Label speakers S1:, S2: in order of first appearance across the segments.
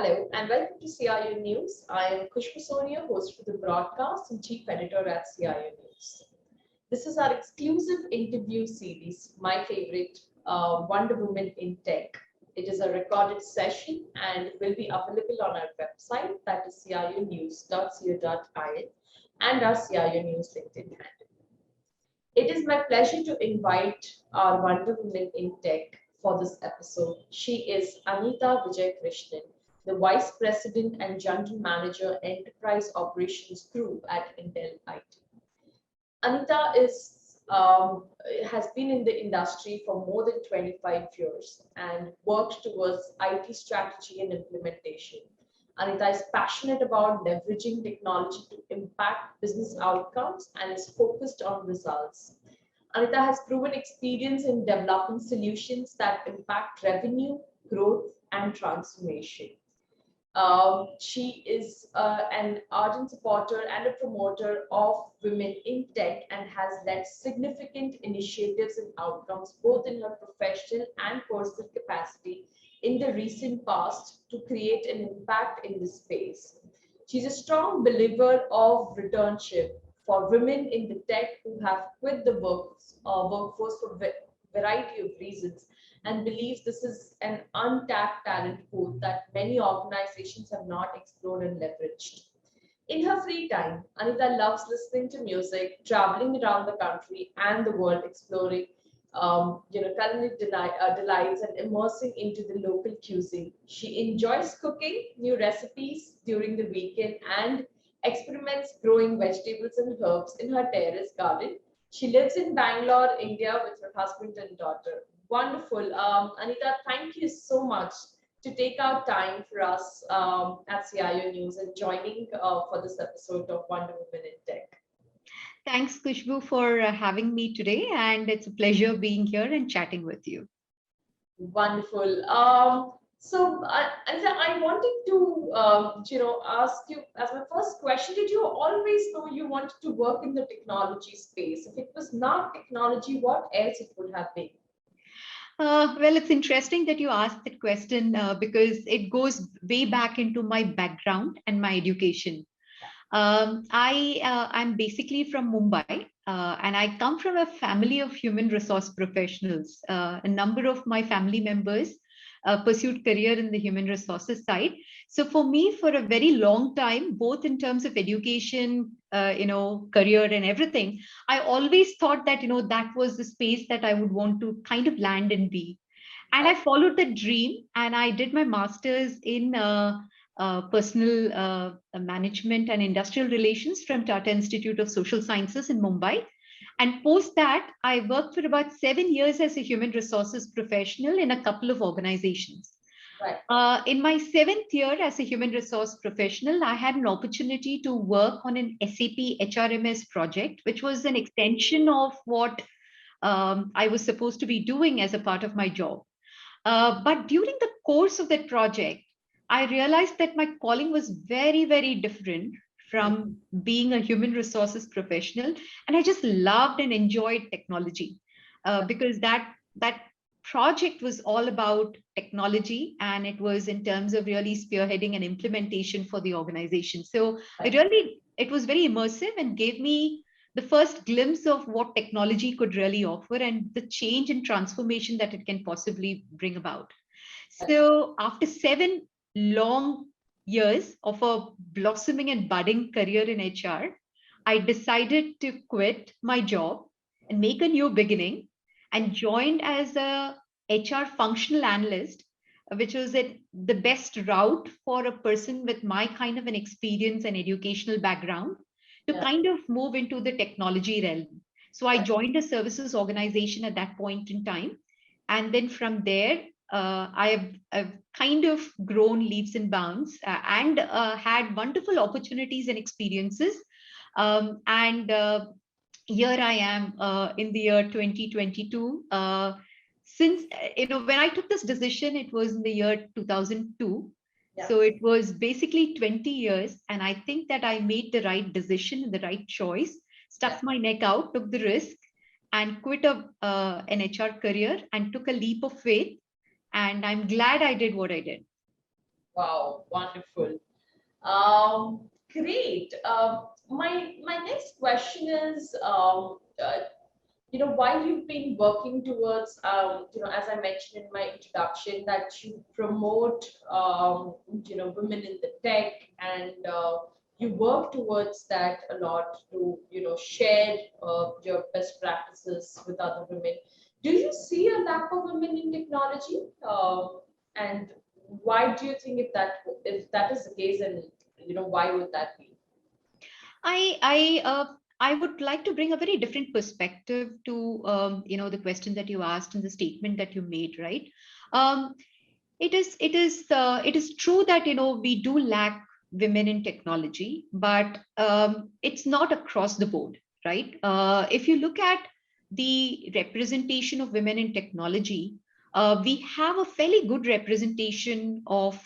S1: Hello and welcome to CIU News. I am Khushbu, Soni, host for the broadcast and chief editor at CIU News. This is our exclusive interview series, my favorite, Wonder Woman in Tech. It is a recorded session and will be available on our website, that is ciunews.co.in, and our CIU News LinkedIn handle. It is my pleasure to invite our Wonder Woman in Tech for this episode. She is Anita Vijaykrishnan, the Vice President and General Manager, Enterprise Operations Group at Intel IT. Anita has been in the industry for more than 25 years and worked towards IT strategy and implementation. Anita is passionate about leveraging technology to impact business outcomes and is focused on results. Anita has proven experience in developing solutions that impact revenue, growth, and transformation. She is an ardent supporter and a promoter of women in tech and has led significant initiatives and outcomes both in her professional and personal capacity in the recent past to create an impact in this space. She's a strong believer of returnship for women in the tech who have quit the workforce for a variety of reasons and believes this is an untapped talent pool that many organizations have not explored and leveraged. In her free time, Anita loves listening to music, traveling around the country and the world, exploring culinary delights and immersing into the local cuisine. She enjoys cooking new recipes during the weekend and experiments growing vegetables and herbs in her terrace garden. She lives in Bangalore, India, with her husband and daughter. Wonderful. Anita, thank you so much to take out time for us at CIO News and joining for this episode of Wonder Woman in Tech.
S2: Thanks, Khushbu, for having me today. And it's a pleasure being here and chatting with you.
S1: Wonderful. Anita, I wanted to, ask you as my first question, did you always know you wanted to work in the technology space? If it was not technology, what else it would have been?
S2: Well, it's interesting that you asked that question because it goes way back into my background and my education. I'm basically from Mumbai, and I come from a family of human resource professionals. A number of my family members pursued career in the human resources side. So for me, for a very long time, both in terms of education, career and everything, I always thought that, that was the space that I would want to kind of land and be. And I followed the dream and I did my master's in personal management and industrial relations from Tata Institute of Social Sciences in Mumbai. And post that, I worked for about 7 years as a human resources professional in a couple of organizations.
S1: Right.
S2: In my 7th year as a human resource professional, I had an opportunity to work on an SAP HRMS project, which was an extension of what I was supposed to be doing as a part of my job. But during the course of that project, I realized that my calling was very, very different from being a human resources professional. And I just loved and enjoyed technology because that project was all about technology and it was in terms of really spearheading and implementation for the organization. So it was very immersive and gave me the first glimpse of what technology could really offer and the change and transformation that it can possibly bring about. So after 7 long years of a blossoming and budding career in HR, I decided to quit my job and make a new beginning and joined as a HR functional analyst, which was the best route for a person with my kind of an experience and educational background to kind of move into the technology realm. So I joined a services organization at that point in time. And then from there, I've kind of grown leaps and bounds and had wonderful opportunities and experiences. Here I am in the year 2022. Since, when I took this decision, it was in the year 2002. Yeah. So it was basically 20 years. And I think that I made the right decision and the right choice, stuck my neck out, took the risk and quit an HR career and took a leap of faith. And I'm glad I did what I did.
S1: Wow, wonderful. Great. My next question is, while you've been working towards, as I mentioned in my introduction, that you promote, women in the tech, and you work towards that a lot to, share your best practices with other women. Do you see a lack of women in technology? And why do you think if that is the case, and why would that be?
S2: I would like to bring a very different perspective to the question that you asked and the statement that you made, right? Um, it is true that we do lack women in technology, but it's not across the board, right? If you look at the representation of women in technology, we have a fairly good representation of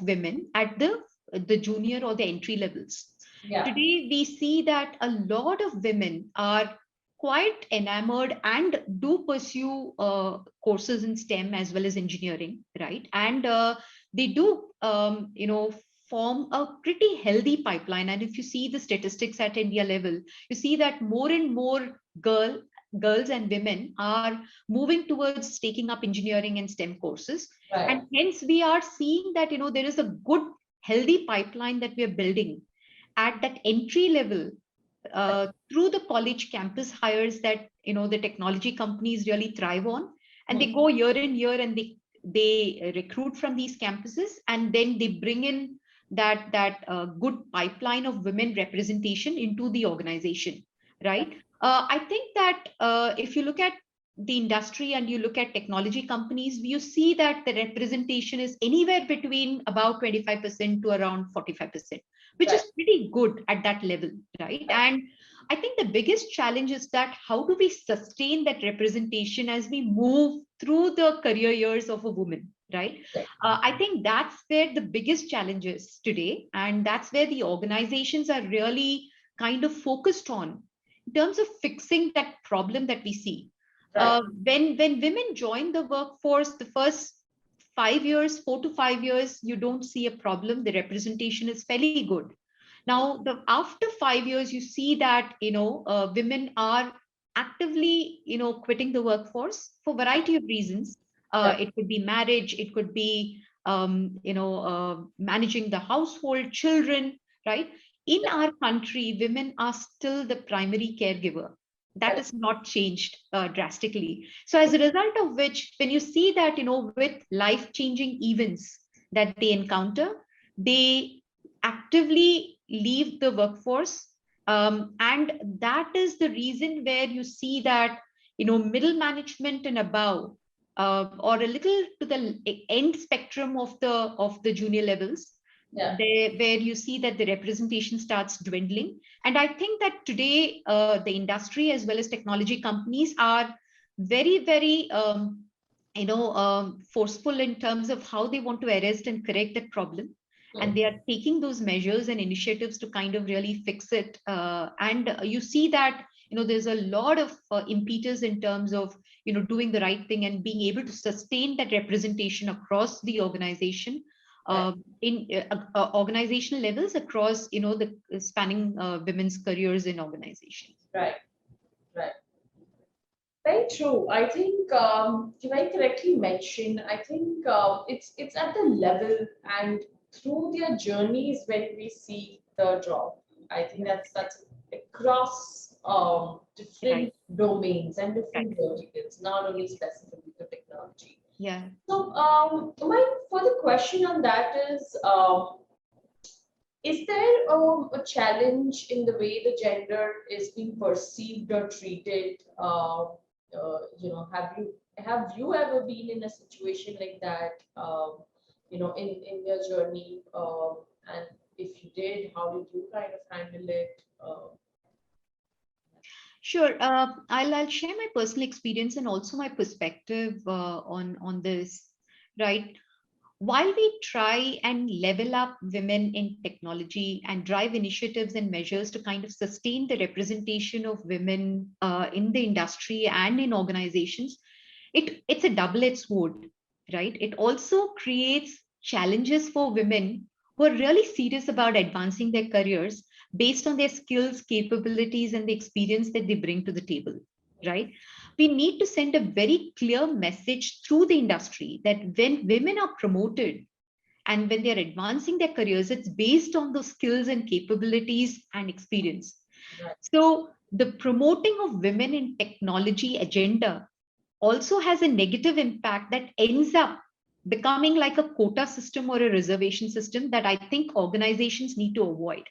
S2: women at the junior or the entry levels.
S1: Yeah.
S2: Today, we see that a lot of women are quite enamored and do pursue courses in STEM as well as engineering, right? And they do, form a pretty healthy pipeline. And if you see the statistics at India level, you see that more and more girls and women are moving towards taking up engineering and STEM courses.
S1: Right.
S2: And hence, we are seeing that there is a good, healthy pipeline that we are building at that entry level through the college campus hires that the technology companies really thrive on, and they go year in year and they recruit from these campuses, and then they bring in that good pipeline of women representation into the organization, right? I think that if you look at the industry and you look at technology companies, you see that the representation is anywhere between about 25% to around 45%, which
S1: Right.
S2: is pretty good at that level, right? And I think the biggest challenge is that how do we sustain that representation as we move through the career years of a woman, right?
S1: Right.
S2: I think that's where the biggest challenge is today, and that's where the organizations are really kind of focused on in terms of fixing that problem that we see.
S1: Right.
S2: When women join the workforce, the first 5 years, 4 to 5 years, you don't see a problem. The representation is fairly good. Now, after 5 years, you see that women are actively quitting the workforce for a variety of reasons.
S1: Right.
S2: It could be marriage, it could be managing the household, children, right? In
S1: Yeah.
S2: our country, women are still the primary caregiver. That
S1: Correct.
S2: has not changed drastically. So as a result of which, when you see that with life-changing events that they encounter, they actively leave the workforce, and that is the reason where you see that middle management and above, or a little to the end spectrum of the junior levels,
S1: Yeah.
S2: there where you see that the representation starts dwindling. And I think that today the industry as well as technology companies are very, very forceful in terms of how they want to arrest and correct that problem, and they are taking those measures and initiatives to kind of really fix it. And you see that there's a lot of impetus in terms of doing the right thing and being able to sustain that representation across the organization,
S1: Right.
S2: in organizational levels across the spanning women's careers in organizations.
S1: Right. Right. Very true. I think you very correctly mentioned. I think it's at the level and through their journeys when we see the drop. I think that's across
S2: Right,
S1: different domains and
S2: right.
S1: different verticals, not only specifically to technology.
S2: Yeah.
S1: So my further question on that is there a challenge in the way the gender is being perceived or treated? Have you ever been in a situation like that? In your journey, and if you did, how did you kind of handle it?
S2: Sure. I'll share my personal experience and also my perspective on this. Right. While we try and level up women in technology and drive initiatives and measures to kind of sustain the representation of women in the industry and in organizations, it's a double-edged sword, right? It also creates challenges for women who are really serious about advancing their careers based on their skills, capabilities, and the experience that they bring to the table, right? We need to send a very clear message through the industry that when women are promoted and when they're advancing their careers, it's based on those skills and capabilities and experience.
S1: Right.
S2: So the promoting of women in technology agenda also has a negative impact that ends up becoming like a quota system or a reservation system that I think organizations need to avoid.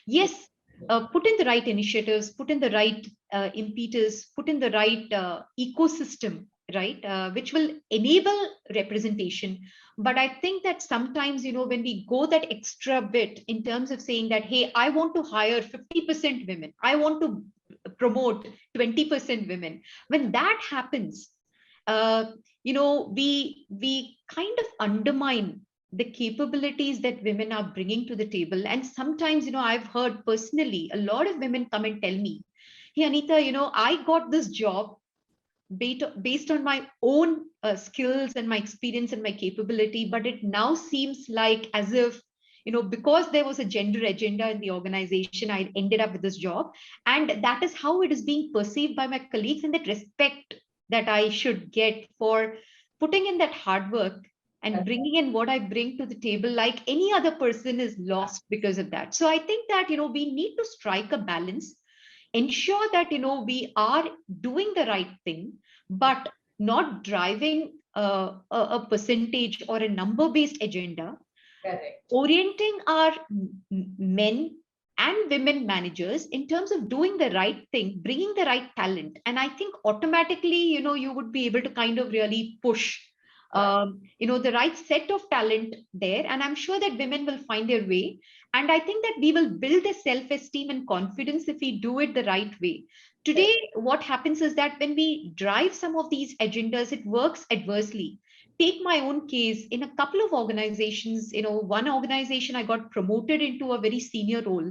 S2: Yes, put in the right initiatives, put in the right impetus, put in the right ecosystem, right, which will enable representation. But I think that sometimes, when we go that extra bit in terms of saying that, hey, I want to hire 50% women, I want to promote 20% women, when that happens, uh, we kind of undermine the capabilities that women are bringing to the table. And sometimes, I've heard personally a lot of women come and tell me, hey, Anita, I got this job based on my own skills and my experience and my capability, but it now seems like as if, because there was a gender agenda in the organization, I ended up with this job. And that is how it is being perceived by my colleagues, and that respect that I should get for putting in that hard work and bringing in what I bring to the table, like any other person, is lost because of that. So I think that, we need to strike a balance, ensure that, we are doing the right thing, but not driving a percentage or a number based agenda.
S1: Correct.
S2: Orienting our men and women managers in terms of doing the right thing, bringing the right talent. And I think automatically, you would be able to kind of really push, the right set of talent there. And I'm sure that women will find their way. And I think that we will build the self-esteem and confidence if we do it the right way. Today, what happens is that when we drive some of these agendas, it works adversely. Take my own case. In a couple of organizations, one organization, I got promoted into a very senior role.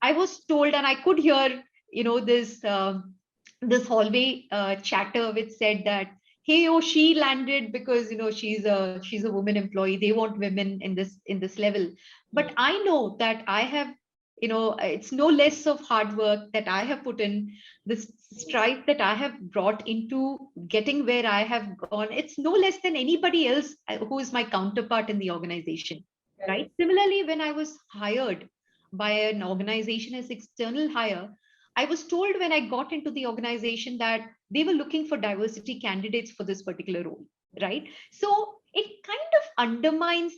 S2: I was told, and I could hear, this hallway chatter which said that, hey, oh, she landed because she's a woman employee. They want women in this level. But I know that I have, it's no less of hard work that I have put in, this strive that I have brought into getting where I have gone. It's no less than anybody else who is my counterpart in the organization, right? Similarly, when I was hired by an organization as external hire, I was told when I got into the organization that they were looking for diversity candidates for this particular role, right? So it kind of undermines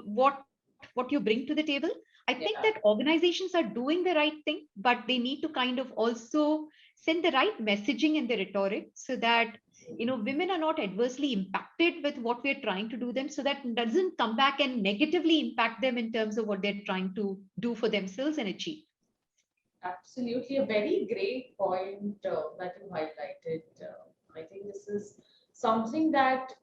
S2: what you bring to the table. I think that organizations are doing the right thing, but they need to kind of also send the right messaging in the rhetoric so that women are not adversely impacted with what we're trying to do them, so that it doesn't come back and negatively impact them in terms of what they're trying to do for themselves and achieve.
S1: Absolutely, a very great point that you highlighted. I think this is something that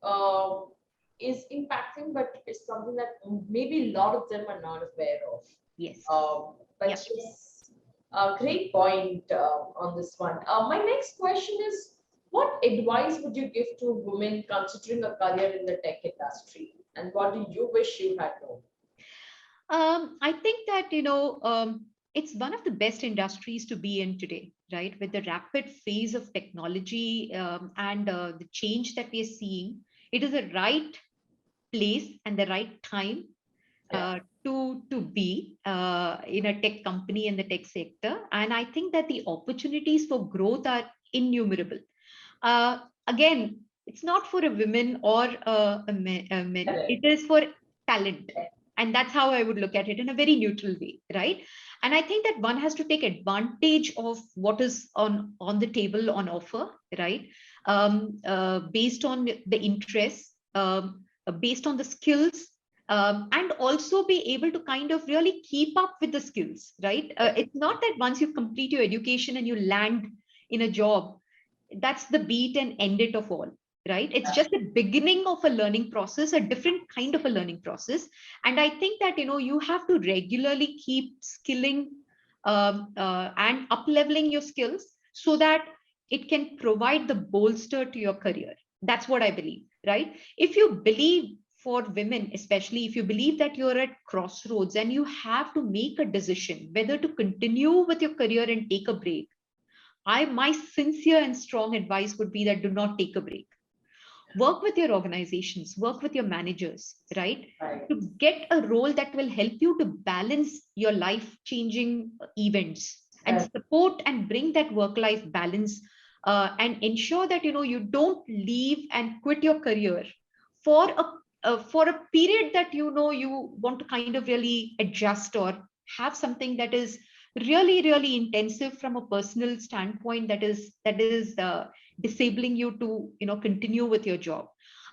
S1: is impacting, but it's something that maybe a lot of them are not aware of.
S2: Yes.
S1: But
S2: Yep.
S1: yes, a great point on this one. My next question is, what advice would you give to a woman considering a career in the tech industry, and what do you wish you had known?
S2: I think that, it's one of the best industries to be in today, right? With the rapid phase of technology and the change that we are seeing, it is the right place and the right time to be in a tech company in the tech sector. And I think that the opportunities for growth are innumerable. Again, it's not for a woman or a men. It is for talent. And that's how I would look at it, in a very neutral way, right? And I think that one has to take advantage of what is on the table, on offer, right? Based on the interests, based on the skills, and also be able to kind of really keep up with the skills, right? It's not that once you complete your education and you land in a job, that's the beat and end it of all, right? It's just the beginning of a learning process, a different kind of a learning process. And I think that, you have to regularly keep skilling and up leveling your skills so that it can provide the bolster to your career. That's what I believe, right? If you believe for women, especially if you believe that you're at crossroads and you have to make a decision whether to continue with your career and take a break, my sincere and strong advice would be that do not take a break. Work with your organizations, work with your managers, right?
S1: Right.
S2: To get a role that will help you to balance your life changing events and
S1: Right.
S2: support and bring that work life balance, and ensure that you don't leave and quit your career for a period that you want to kind of really adjust or have something that is really intensive from a personal standpoint, that is disabling you to continue with your job.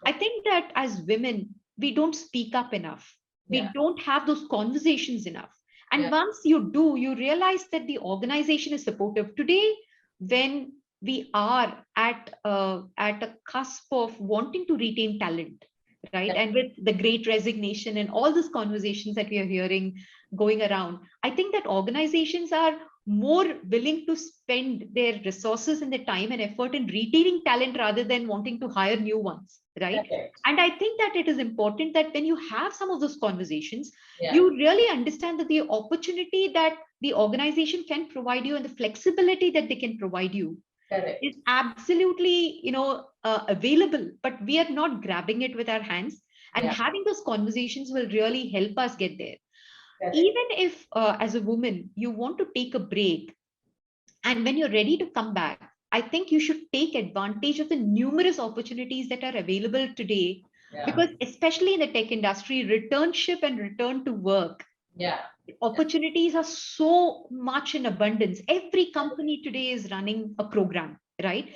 S2: I think that as women we don't speak up enough. We
S1: Yeah.
S2: don't have those conversations enough. And
S1: Yeah.
S2: once you do, you realize that the organization is supportive. Today, when we are at a cusp of wanting to retain talent, right?
S1: Yeah.
S2: And with the great resignation and all these conversations that we are hearing going around, I think that organizations are more willing to spend their resources and their time and effort in retaining talent rather than wanting to hire new ones, right?
S1: Correct.
S2: And I think that it is important that when you have some of those conversations,
S1: Yeah.
S2: you really understand that the opportunity that the organization can provide you and the flexibility that they can provide you
S1: Correct.
S2: is absolutely available, but we are not grabbing it with our hands. And
S1: Yeah.
S2: having those conversations will really help us get there.
S1: Correct.
S2: Even if as a woman you want to take a break, and when you're ready to come back, I think you should take advantage of the numerous opportunities that are available today.
S1: Yeah.
S2: Because especially in the tech industry, returnship and return to work
S1: Yeah.
S2: opportunities are so much in abundance. Every company today is running a program, right?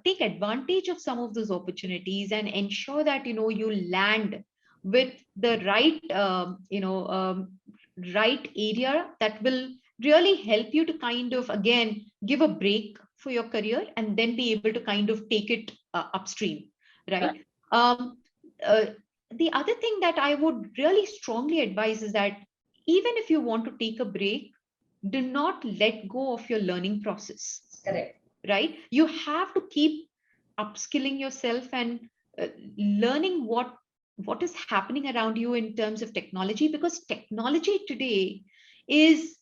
S2: Take advantage of some of those opportunities and ensure that you land with the right area that will really help you to kind of again give a break for your career and then be able to kind of take it upstream, right? um, uh, the other thing that I would really strongly advise is that even if you want to take a break, do not let go of your learning process.
S1: Correct.
S2: Right? You have to keep upskilling yourself and learning what is happening around you in terms of technology, because technology today is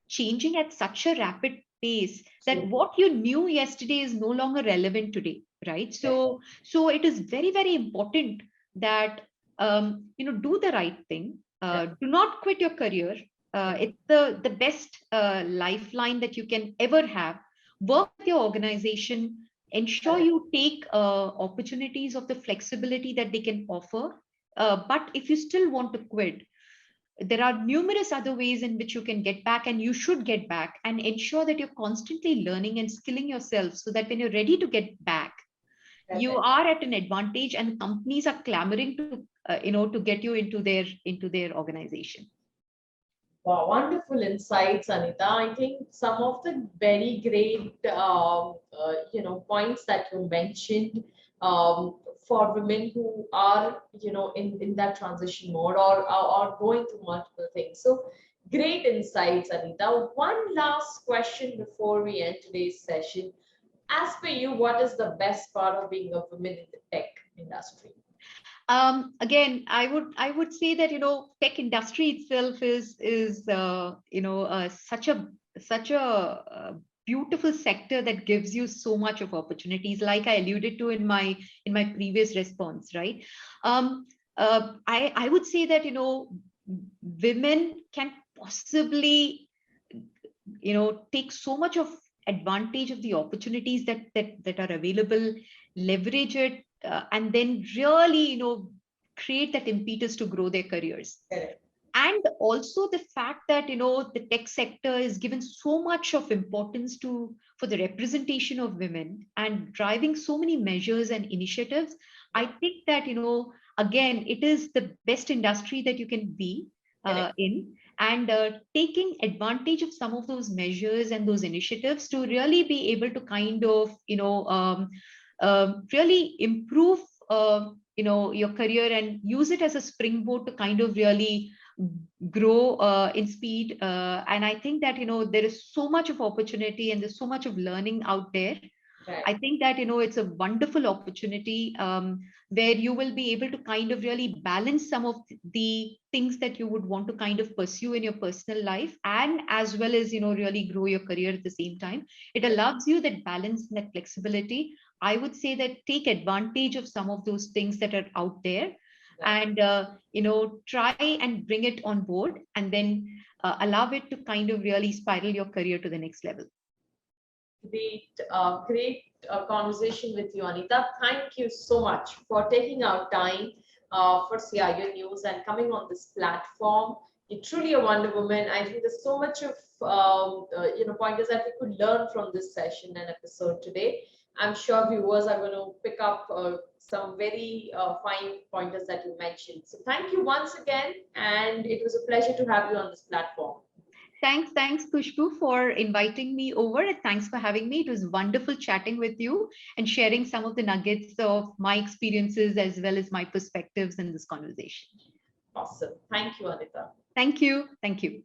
S2: changing at such a rapid pace that what you knew yesterday is no longer relevant today, right? So it is very important that do the right thing. Do not quit your career. It's the best lifeline that you can ever have. Work with your organization, ensure you take opportunities of the flexibility that they can offer. But if you still want to quit, there are numerous other ways in which you can get back, and you should get back and ensure that you're constantly learning and skilling yourself so that when you're ready to get back, you are at an advantage and companies are clamoring to get you into their organization.
S1: Wow, wonderful insights, Anita. I think some of the very great, points that you mentioned for women who are, in that transition mode or going through multiple things. So great insights, Anita. One last question before we end today's session. As per you, what is the best part of being a woman in the tech industry?
S2: Again, I would say that tech industry itself is such a beautiful sector that gives you so much of opportunities, like I alluded to in my previous response, right? I would say that women can possibly take so much of advantage of the opportunities that are available, leverage it, and then really create that impetus to grow their careers.
S1: Correct.
S2: And also the fact that the tech sector is given so much of importance to for the representation of women and driving so many measures and initiatives. I think that again, it is the best industry that you can be in, and taking advantage of some of those measures and those initiatives to really be able to kind of really improve your career and use it as a springboard to kind of really grow in speed. And I think that there is so much of opportunity and there's so much of learning out there.
S1: Right.
S2: I think that, it's a wonderful opportunity where you will be able to kind of really balance some of the things that you would want to kind of pursue in your personal life, and as well as, really grow your career at the same time. It allows you that balance and that flexibility. I would say that take advantage of some of those things that are out there,
S1: Right.
S2: and try and bring it on board, and then allow it to kind of really spiral your career to the next level.
S1: Great conversation with you, Anita. Thank you so much for taking out time for CIO News and coming on this platform. You're truly a wonder woman. I think there's so much of pointers that we could learn from this session and episode today. I'm sure viewers are going to pick up some very fine pointers that you mentioned. So thank you once again, and it was a pleasure to have you on this platform.
S2: Thanks, Khushbu, for inviting me over. And thanks for having me. It was wonderful chatting with you and sharing some of the nuggets of my experiences as well as my perspectives in this conversation.
S1: Awesome. Thank you, Anita.
S2: Thank you. Thank you.